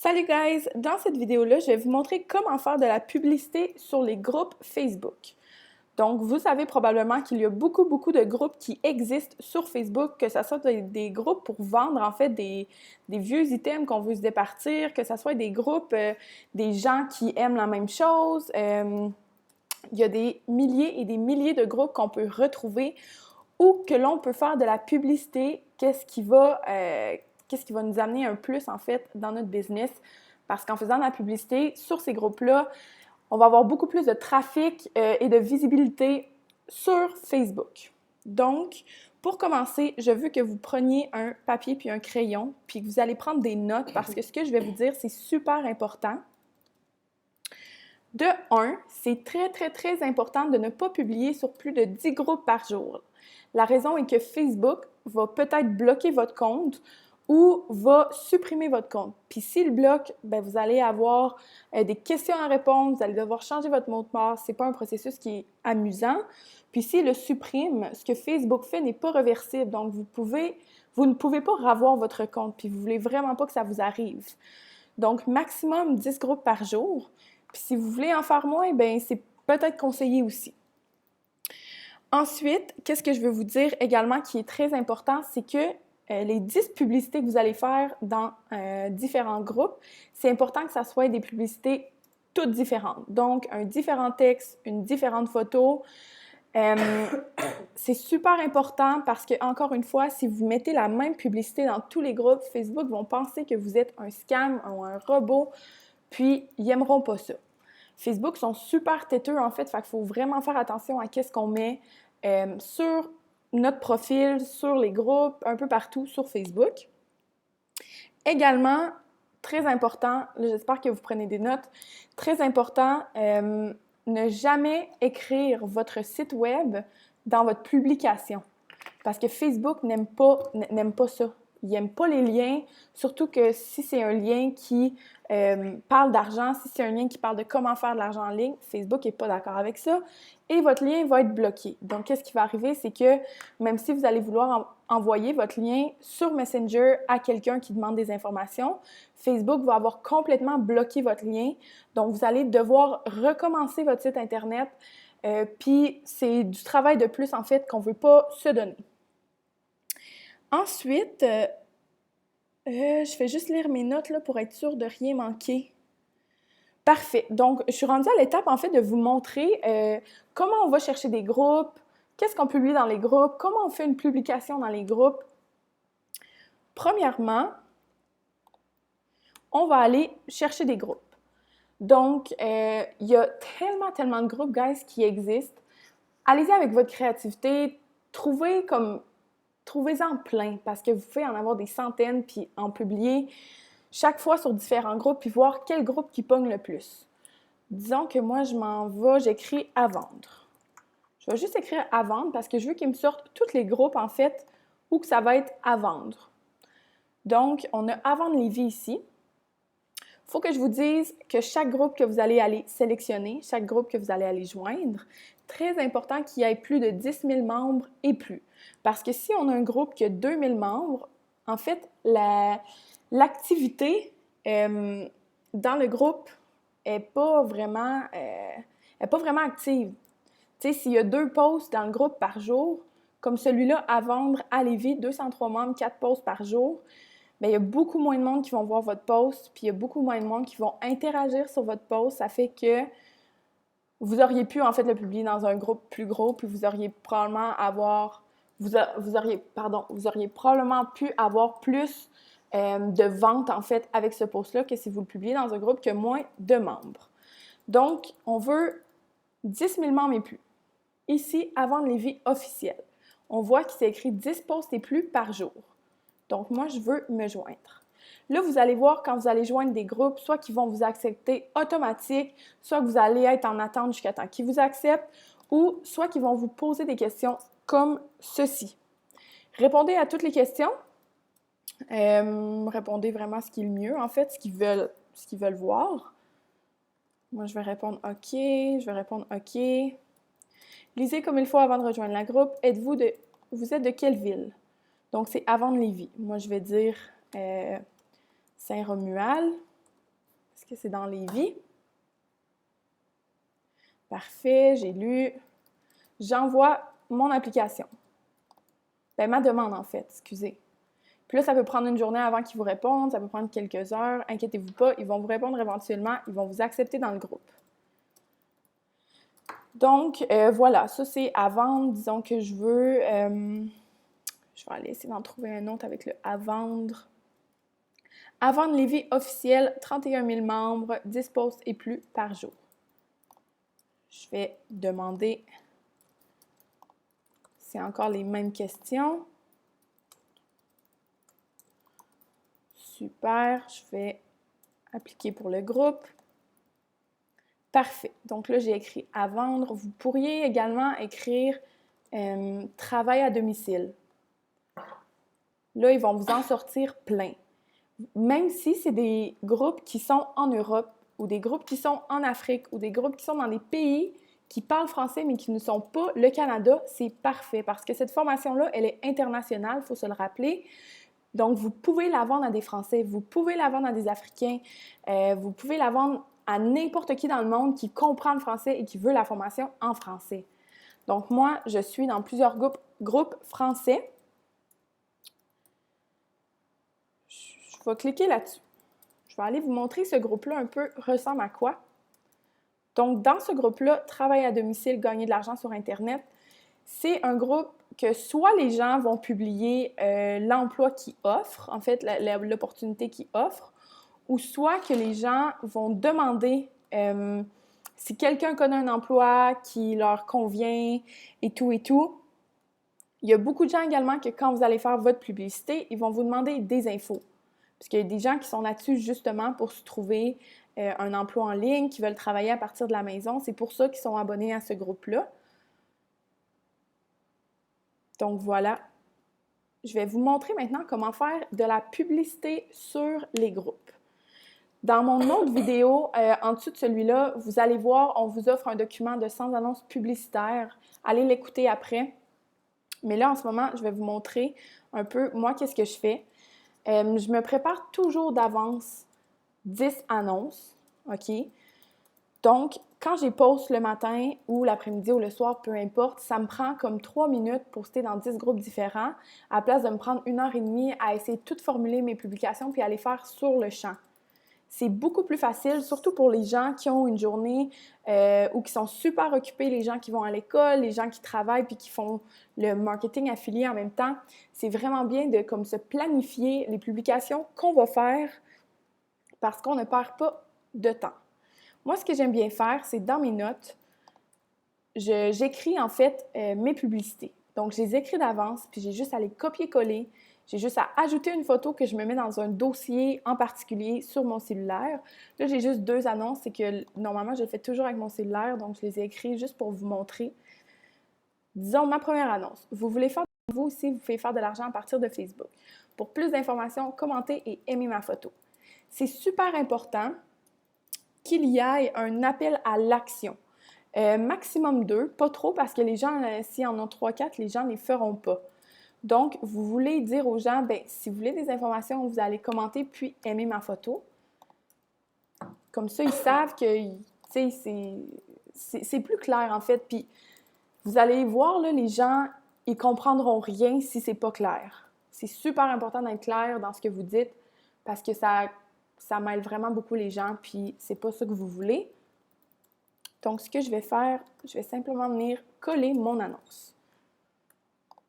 Salut guys! Dans cette vidéo-là, je vais vous montrer comment faire de la publicité sur les groupes Facebook. Donc, vous savez probablement qu'il y a beaucoup de groupes qui existent sur Facebook, que ce soit des groupes pour vendre en fait des vieux items qu'on veut se départir, que ce soit des groupes, des gens qui aiment la même chose. Il y a des milliers et des milliers de groupes qu'on peut retrouver ou que l'on peut faire de la publicité. Qu'est-ce qui va nous amener un plus, en fait, dans notre business? Parce qu'en faisant de la publicité sur ces groupes-là, on va avoir beaucoup plus de trafic et de visibilité sur Facebook. Donc, pour commencer, je veux que vous preniez un papier puis un crayon, puis que vous allez prendre des notes parce que ce que je vais vous dire, c'est super important. De 1, c'est très important de ne pas publier sur plus de 10 groupes par jour. La raison est que Facebook va peut-être bloquer votre compte ou va supprimer votre compte. Puis s'il bloque, bien, vous allez avoir des questions à répondre, vous allez devoir changer votre mot de passe. Ce n'est pas un processus qui est amusant. Puis s'il le supprime, ce que Facebook fait n'est pas réversible. Donc, vous ne pouvez pas revoir votre compte, puis vous ne voulez vraiment pas que ça vous arrive. Donc, maximum 10 groupes par jour. Puis si vous voulez en faire moins, bien, c'est peut-être conseillé aussi. Ensuite, qu'est-ce que je veux vous dire également qui est très important, c'est que les 10 publicités que vous allez faire dans différents groupes, c'est important que ça soit des publicités toutes différentes. Donc, un différent texte, une différente photo. C'est super important parce que, encore une fois, si vous mettez la même publicité dans tous les groupes, Facebook vont penser que vous êtes un scam ou un robot, puis ils n'aimeront pas ça. Facebook sont super têteux, en fait qu'il faut vraiment faire attention à qu'est-ce qu'on met sur notre profil, sur les groupes, un peu partout sur Facebook. Également, très important, j'espère que vous prenez des notes, très important, ne jamais écrire votre site web dans votre publication parce que Facebook n'aime pas ça. Il n'aime pas les liens, surtout que si c'est un lien qui parle d'argent, si c'est un lien qui parle de comment faire de l'argent en ligne, Facebook n'est pas d'accord avec ça et votre lien va être bloqué. Donc, qu'est-ce qui va arriver? C'est que même si vous allez vouloir envoyer votre lien sur Messenger à quelqu'un qui demande des informations, Facebook va avoir complètement bloqué votre lien. Donc, vous allez devoir recommencer votre site Internet. Puis, c'est du travail de plus, en fait, qu'on ne veut pas se donner. Ensuite, je vais juste lire mes notes là, pour être sûre de rien manquer. Parfait. Donc, je suis rendue à l'étape, en fait, de vous montrer comment on va chercher des groupes, qu'est-ce qu'on publie dans les groupes, comment on fait une publication dans les groupes. Premièrement, on va aller chercher des groupes. Donc, il y a tellement de groupes, guys, qui existent. Allez-y avec votre créativité, trouvez-en plein parce que vous pouvez en avoir des centaines puis en publier chaque fois sur différents groupes puis voir quel groupe qui pogne le plus. Disons que moi, j'écris à vendre. Je vais juste écrire à vendre parce que je veux qu'il me sorte tous les groupes, en fait, où que ça va être à vendre. Donc, on a à vendre Lévis ici. Il faut que je vous dise que chaque groupe que vous allez aller sélectionner, chaque groupe que vous allez aller joindre, très important qu'il y ait plus de 10 000 membres et plus. Parce que si on a un groupe qui a 2 000 membres, en fait, l'activité dans le groupe n'est pas vraiment active. Tu sais, s'il y a 2 posts dans le groupe par jour, comme celui-là à vendre à Lévis, 203 membres, 4 posts par jour, bien, il y a beaucoup moins de monde qui vont voir votre post, puis il y a beaucoup moins de monde qui vont interagir sur votre post. Ça fait que vous auriez pu, en fait, le publier dans un groupe plus gros, puis vous auriez probablement pu avoir plus de ventes, en fait, avec ce post-là que si vous le publiez dans un groupe qui a moins de membres. Donc, on veut 10 000 membres et plus. Ici, à vendre Lévis officiel. On voit qu'il s'est écrit 10 posts et plus par jour. Donc, moi, je veux me joindre. Là, vous allez voir quand vous allez joindre des groupes, soit qu'ils vont vous accepter automatique, soit que vous allez être en attente jusqu'à temps qu'ils vous acceptent, ou soit qu'ils vont vous poser des questions comme ceci. Répondez à toutes les questions. Répondez vraiment ce qui est le mieux, en fait, ce qu'ils veulent voir. Moi, je vais répondre OK, je vais répondre OK. Lisez comme il faut avant de rejoindre la groupe. Vous êtes de quelle ville? Donc, c'est à vendre Lévis. Moi, je vais dire Saint-Romuald. Est-ce que c'est dans Lévis? Parfait, j'ai lu. J'envoie mon application. Ben, ma demande, en fait, excusez. Puis là, ça peut prendre une journée avant qu'ils vous répondent, ça peut prendre quelques heures. Inquiétez-vous pas, ils vont vous répondre éventuellement, ils vont vous accepter dans le groupe. Donc, voilà, ça c'est à vendre. Disons que je veux... je vais aller essayer d'en trouver un autre avec le à vendre. À vendre Lévis officiel, 31 000 membres, 10 posts et plus par jour. Je vais demander... C'est encore les mêmes questions. Super, je vais appliquer pour le groupe. Parfait. Donc là, j'ai écrit « à vendre ». Vous pourriez également écrire « travail à domicile ». Là, ils vont vous en sortir plein. Même si c'est des groupes qui sont en Europe ou des groupes qui sont en Afrique ou des groupes qui sont dans des pays qui parlent français mais qui ne sont pas le Canada, c'est parfait parce que cette formation-là, elle est internationale, il faut se le rappeler. Donc, vous pouvez la vendre à des Français, vous pouvez la vendre à des Africains, vous pouvez la vendre à n'importe qui dans le monde qui comprend le français et qui veut la formation en français. Donc, moi, je suis dans plusieurs groupes français. Je vais cliquer là-dessus. Je vais aller vous montrer ce groupe-là un peu ressemble à quoi. Donc, dans ce groupe-là, Travail à domicile, gagner de l'argent sur Internet, c'est un groupe que soit les gens vont publier l'emploi qu'ils offrent, en fait, l'opportunité qu'ils offrent, ou soit que les gens vont demander si quelqu'un connaît un emploi qui leur convient et tout et tout. Il y a beaucoup de gens également que quand vous allez faire votre publicité, ils vont vous demander des infos. Parce qu'il y a des gens qui sont là-dessus justement pour se trouver un emploi en ligne, qui veulent travailler à partir de la maison. C'est pour ça qu'ils sont abonnés à ce groupe-là. Donc voilà. Je vais vous montrer maintenant comment faire de la publicité sur les groupes. Dans mon autre vidéo, en dessous de celui-là, vous allez voir, on vous offre un document de 100 annonces publicitaires. Allez l'écouter après. Mais là, en ce moment, je vais vous montrer un peu, moi, qu'est-ce que je fais. Je me prépare toujours d'avance 10 annonces, OK? Donc, quand j'ai poste le matin ou l'après-midi ou le soir, peu importe, ça me prend comme 3 minutes pour poster dans 10 groupes différents, à la place de me prendre 1 heure et demie à essayer de tout formuler mes publications puis à les faire sur le champ. C'est beaucoup plus facile, surtout pour les gens qui ont une journée ou qui sont super occupés, les gens qui vont à l'école, les gens qui travaillent puis qui font le marketing affilié en même temps. C'est vraiment bien de comme se planifier les publications qu'on va faire parce qu'on ne perd pas de temps. Moi, ce que j'aime bien faire, c'est dans mes notes, j'écris en fait mes publicités. Donc, je les écris d'avance puis j'ai juste à les copier-coller. J'ai juste à ajouter une photo que je me mets dans un dossier en particulier sur mon cellulaire. Là, j'ai juste 2 annonces. C'est que normalement, je le fais toujours avec mon cellulaire, donc je les ai écrits juste pour vous montrer. Disons, ma première annonce. Vous voulez faire, vous aussi, vous pouvez faire de l'argent à partir de Facebook. Pour plus d'informations, commentez et aimez ma photo. C'est super important qu'il y ait un appel à l'action. Maximum 2, pas trop parce que les gens, s'ils en ont 3-4, les gens ne les feront pas. Donc, vous voulez dire aux gens, bien, si vous voulez des informations, vous allez commenter puis aimer ma photo. Comme ça, ils savent que, tu sais, c'est plus clair en fait. Puis, vous allez voir, là, les gens, ils comprendront rien si c'est pas clair. C'est super important d'être clair dans ce que vous dites parce que ça mêle vraiment beaucoup les gens puis c'est pas ça que vous voulez. Donc, ce que je vais faire, je vais simplement venir coller mon annonce.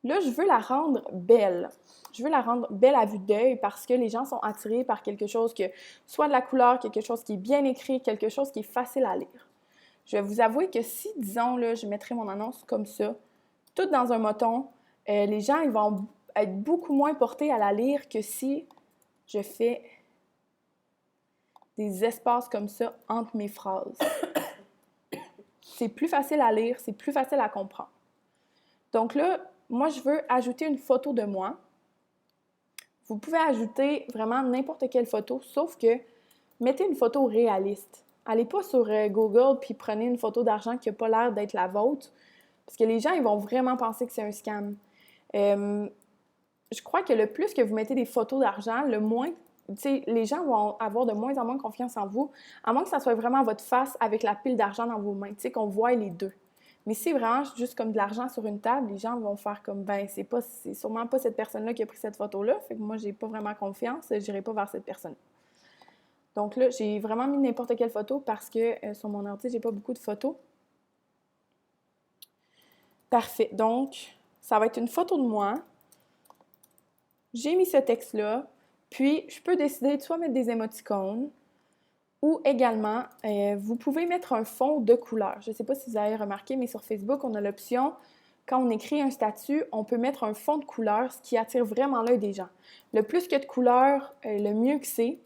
Là, je veux la rendre belle. Je veux la rendre belle à vue d'œil parce que les gens sont attirés par quelque chose que, soit de la couleur, quelque chose qui est bien écrit, quelque chose qui est facile à lire. Je vais vous avouer que si, disons, là, je mettrais mon annonce comme ça, tout dans un moton, les gens ils vont être beaucoup moins portés à la lire que si je fais des espaces comme ça entre mes phrases. C'est plus facile à lire, c'est plus facile à comprendre. Donc là, moi, je veux ajouter une photo de moi. Vous pouvez ajouter vraiment n'importe quelle photo, sauf que mettez une photo réaliste. Allez pas sur Google puis prenez une photo d'argent qui n'a pas l'air d'être la vôtre, parce que les gens ils vont vraiment penser que c'est un scam. Je crois que le plus que vous mettez des photos d'argent, le moins sais, les gens vont avoir de moins en moins confiance en vous, à moins que ça soit vraiment votre face avec la pile d'argent dans vos mains, tu sais, qu'on voit les deux. Mais si c'est vraiment juste comme de l'argent sur une table, les gens vont faire comme, ben, c'est sûrement pas cette personne-là qui a pris cette photo-là, fait que moi, j'ai pas vraiment confiance, j'irai pas vers cette personne. Donc là, j'ai vraiment mis n'importe quelle photo parce que sur mon ordi, j'ai pas beaucoup de photos. Parfait. Donc, ça va être une photo de moi. J'ai mis ce texte-là, puis je peux décider de soit mettre des émoticônes ou également, vous pouvez mettre un fond de couleur. Je ne sais pas si vous avez remarqué, mais sur Facebook, on a l'option, quand on écrit un statut, on peut mettre un fond de couleur, ce qui attire vraiment l'œil des gens. Le plus que de couleurs, le mieux que c'est.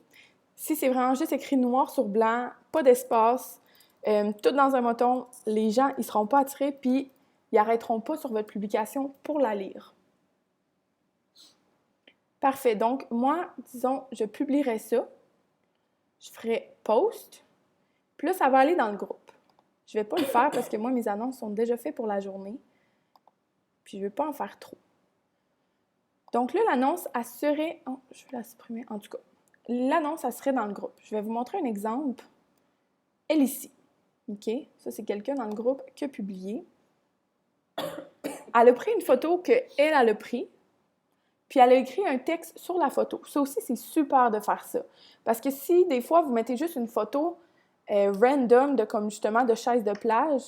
Si c'est vraiment juste écrit noir sur blanc, pas d'espace, tout dans un bouton, les gens, ils ne seront pas attirés, puis ils n'arrêteront pas sur votre publication pour la lire. Parfait. Donc, moi, disons, je publierai ça. Je ferai post. Puis là, ça va aller dans le groupe. Je ne vais pas le faire parce que moi, mes annonces sont déjà faites pour la journée. Puis je ne veux pas en faire trop. Donc là, l'annonce, elle serait... Oh, je vais la supprimer. En tout cas, l'annonce, elle serait dans le groupe. Je vais vous montrer un exemple. Elle ici. OK? Ça, c'est quelqu'un dans le groupe qui a publié. Elle a pris une photo qu'elle a pris. Puis elle a écrit un texte sur la photo. Ça aussi, c'est super de faire ça. Parce que si, des fois, vous mettez juste une photo random de, comme justement, de chaise de plage,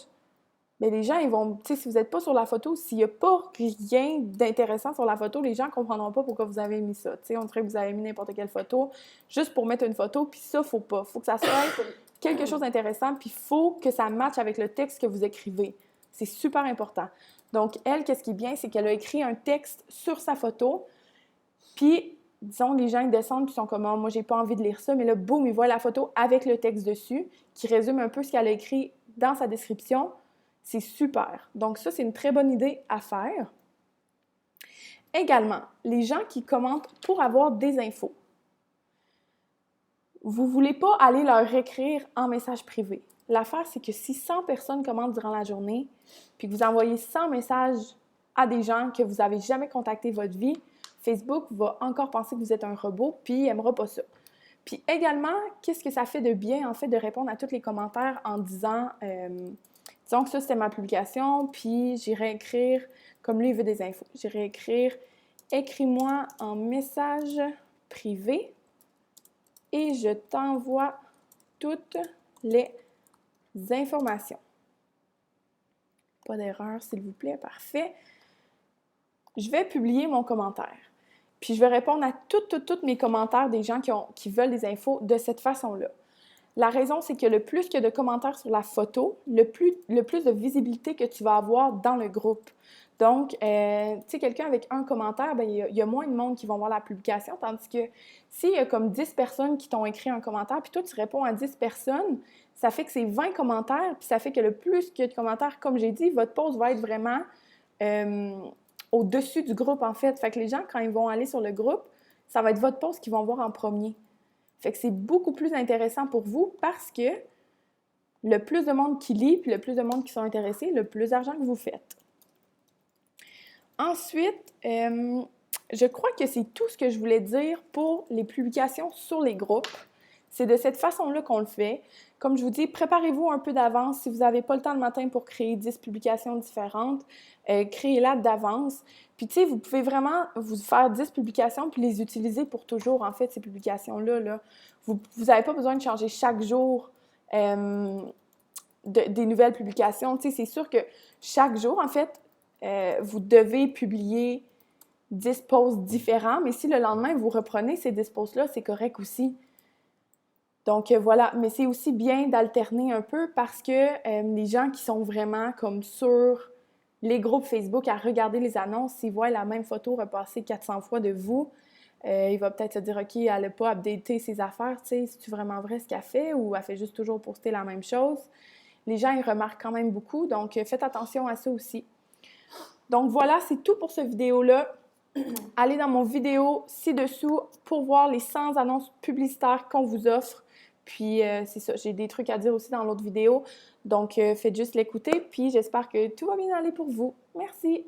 bien, les gens, ils vont... Tu sais, si vous n'êtes pas sur la photo, s'il n'y a pas rien d'intéressant sur la photo, les gens ne comprendront pas pourquoi vous avez mis ça. Tu sais, on dirait que vous avez mis n'importe quelle photo juste pour mettre une photo, puis ça, faut pas. Faut que ça soit quelque chose d'intéressant, puis il faut que ça matche avec le texte que vous écrivez. C'est super important. Donc, elle, qu'est-ce qui est bien, c'est qu'elle a écrit un texte sur sa photo, puis, disons, les gens, ils descendent, puis ils sont comme, oh, moi, j'ai pas envie de lire ça, mais là, boum, ils voient la photo avec le texte dessus, qui résume un peu ce qu'elle a écrit dans sa description. C'est super. Donc, ça, c'est une très bonne idée à faire. Également, les gens qui commentent pour avoir des infos. Vous ne voulez pas aller leur écrire en message privé. L'affaire, c'est que si 100 personnes commentent durant la journée, puis que vous envoyez 100 messages à des gens que vous n'avez jamais contactés votre vie, Facebook va encore penser que vous êtes un robot, puis il n'aimera pas ça. Puis également, qu'est-ce que ça fait de bien, en fait, de répondre à tous les commentaires en disant, disons que ça, c'était ma publication, puis j'irai écrire, comme lui, il veut des infos, j'irai écrire « Écris-moi en message privé et je t'envoie toutes les informations. » Pas d'erreur, s'il vous plaît, parfait. Je vais publier mon commentaire. Puis je vais répondre à tous mes commentaires des gens qui veulent des infos de cette façon-là. La raison, c'est que le plus que de commentaires sur la photo, le plus de visibilité que tu vas avoir dans le groupe. Donc, tu sais, quelqu'un avec un commentaire, bien, il y a moins de monde qui vont voir la publication, tandis que s'il y a comme 10 personnes qui t'ont écrit un commentaire, puis toi, tu réponds à 10 personnes, ça fait que c'est 20 commentaires, puis ça fait que le plus que de commentaires, comme j'ai dit, votre post va être vraiment au-dessus du groupe, en fait. Fait que les gens, quand ils vont aller sur le groupe, ça va être votre post qu'ils vont voir en premier. Fait que c'est beaucoup plus intéressant pour vous parce que le plus de monde qui lit, puis le plus de monde qui sont intéressés, le plus d'argent que vous faites. Ensuite, je crois que c'est tout ce que je voulais dire pour les publications sur les groupes. C'est de cette façon-là qu'on le fait. Comme je vous dis, préparez-vous un peu d'avance. Si vous n'avez pas le temps le matin pour créer 10 publications différentes, créez-la d'avance. Puis, tu sais, vous pouvez vraiment vous faire 10 publications puis les utiliser pour toujours, en fait, ces publications-là. Là. Vous n'avez pas besoin de changer chaque jour des nouvelles publications. Tu sais, c'est sûr que chaque jour, en fait, vous devez publier 10 posts différents, mais si le lendemain, vous reprenez ces 10 posts-là, c'est correct aussi. Donc, voilà. Mais c'est aussi bien d'alterner un peu parce que les gens qui sont vraiment comme sur les groupes Facebook à regarder les annonces, s'ils voient la même photo repasser 400 fois de vous, il va peut-être se dire « OK, elle n'a pas updaté ses affaires, tu sais, c'est-tu vraiment vrai ce qu'elle fait ou elle fait juste toujours poster la même chose? » Les gens, ils remarquent quand même beaucoup, donc faites attention à ça aussi. Donc voilà, c'est tout pour cette vidéo-là. Allez dans mon vidéo ci-dessous pour voir les 100 annonces publicitaires qu'on vous offre. Puis c'est ça, j'ai des trucs à dire aussi dans l'autre vidéo. Donc faites juste l'écouter, puis j'espère que tout va bien aller pour vous. Merci!